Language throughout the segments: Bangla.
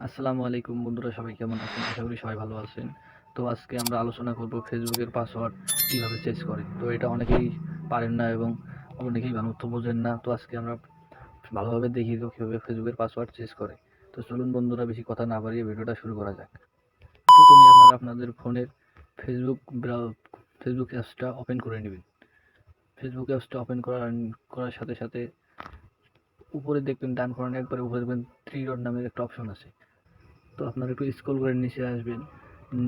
আসসালামু আলাইকুম বন্ধুরা, সবাই কেমন আছেন? আশা করি সবাই ভালো আছেন। তো আজকে আমরা আলোচনা করব ফেসবুকের পাসওয়ার্ড কিভাবে চেঞ্জ করে। তো এটা অনেকেই পারেন না এবং অনেকেই ভালো মতো বোঝেন না। তো আজকে আমরা ভালোভাবে দেখিয়ে দেবো কীভাবে ফেসবুকের পাসওয়ার্ড চেঞ্জ করে। তো চলুন বন্ধুরা, বেশি কথা না বাড়িয়ে ভিডিওটা শুরু করা যাক। প্রথমেই আপনারা আপনাদের ফোনের ফেসবুক ফেসবুক অ্যাপসটা ওপেন করে নেবেন। ফেসবুক অ্যাপসটা ওপেন করার সাথে সাথে উপরে দেখবেন, ডান কর্নারে একবারে উপরে দেখবেন 3 ডট নামের একটা অপশন আছে। তো আপনারা একটু স্ক্রল করে নিচে আসবেন।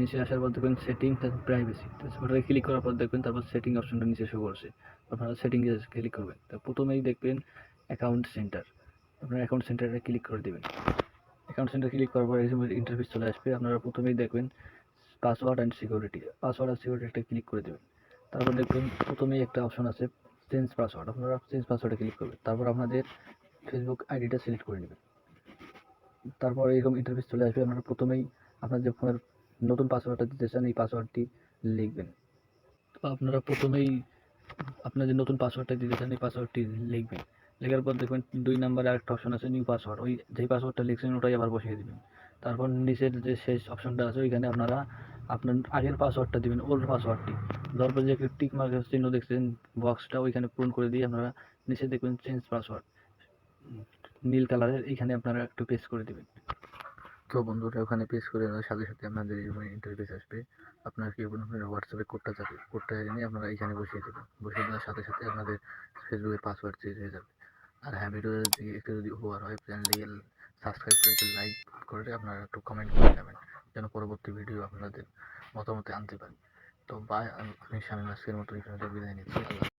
নিচে আসার পর দেখবেন সেটিংস এন্ড প্রাইভেসি। তো ওটাতে ক্লিক করার পর দেখবেন তারপর সেটিং অপশনটা নিচে শো করছে। আপনারা সেটিংয়ে ক্লিক করবেন। তো প্রথমেই দেখবেন অ্যাকাউন্ট সেন্টার। আপনারা অ্যাকাউন্ট সেন্টারে ক্লিক করে দিবেন। অ্যাকাউন্ট সেন্টার ক্লিক করার পর এরকম ইন্টারফেস চলে আসবে। আপনারা প্রথমেই দেখবেন পাসওয়ার্ড অ্যান্ড সিকিউরিটি। পাসওয়ার্ড আর সিকিউরিটি ক্লিক করে দেবেন। তারপর দেখবেন প্রথমেই একটা অপশন আছে চেঞ্জ পাসওয়ার্ড। আপনারা চেঞ্জ পাসওয়ার্ডে ক্লিক করবেন। তারপর আপনাদের ফেসবুক আইডিটা সিলেক্ট করে নেবেন। তারপর এরকম ইন্টারফেস চলে আসবে। আপনারা প্রথমেই আপনার যে ফোনের নতুন পাসওয়ার্ডটা দিতে চান এই পাসওয়ার্ডটি লিখবেন। তো আপনারা প্রথমেই আপনার যে নতুন পাসওয়ার্ডটা দিতে চান এই পাসওয়ার্ডটি লিখবেন। লেখার পর দেখবেন 2 নম্বরে আরেকটা অপশন আছে নিউ পাসওয়ার্ড। ওই যেই পাসওয়ার্ডটা লিখছেন ওটাই আবার বসিয়ে দিবেন। তারপর নিচের যে শেষ অপশনটা আছে ওইখানে আপনারা আপনার আগের পাসওয়ার্ডটা দিবেন, ওল্ড পাসওয়ার্ডটি। দেওয়ার পর যে একটা টিক মার্কের চিহ্ন দেখছেন বক্সটা, ওইখানে পূরণ করে দিয়ে আপনারা নিচে দেখবেন চেঞ্জ পাসওয়ার্ড নীল কালারের, এইখানে আপনারা একটু পেস্ট করে দিবেন। তো বন্ধুরা, ওখানে পেস্ট করে দেওয়ার সাথে সাথে আপনাদের ইন্টারফেস আসবে। আপনার কি আপনার হোয়াটসঅ্যাপে কোডটা যাবে, কোডটা এনে আপনারা এখানে বসিয়ে দেবেন। বসিয়ে দেওয়ার সাথে সাথে আপনাদের ফেসবুকের পাসওয়ার্ড চেঞ্জ হয়ে যাবে। আর হ্যাঁ, ভিডিওটা একটু যদি উপকার হয় চ্যানেলটি সাবস্ক্রাইব করে একটু লাইক করে আপনারা একটু কমেন্ট করে যাবেন, যেন পরবর্তী ভিডিও আপনাদের মতামতে আনতে পারি। তো বাই, আমি শামীম আজকের মতো এখানে বিদায় নিচ্ছি। আল্লাহ।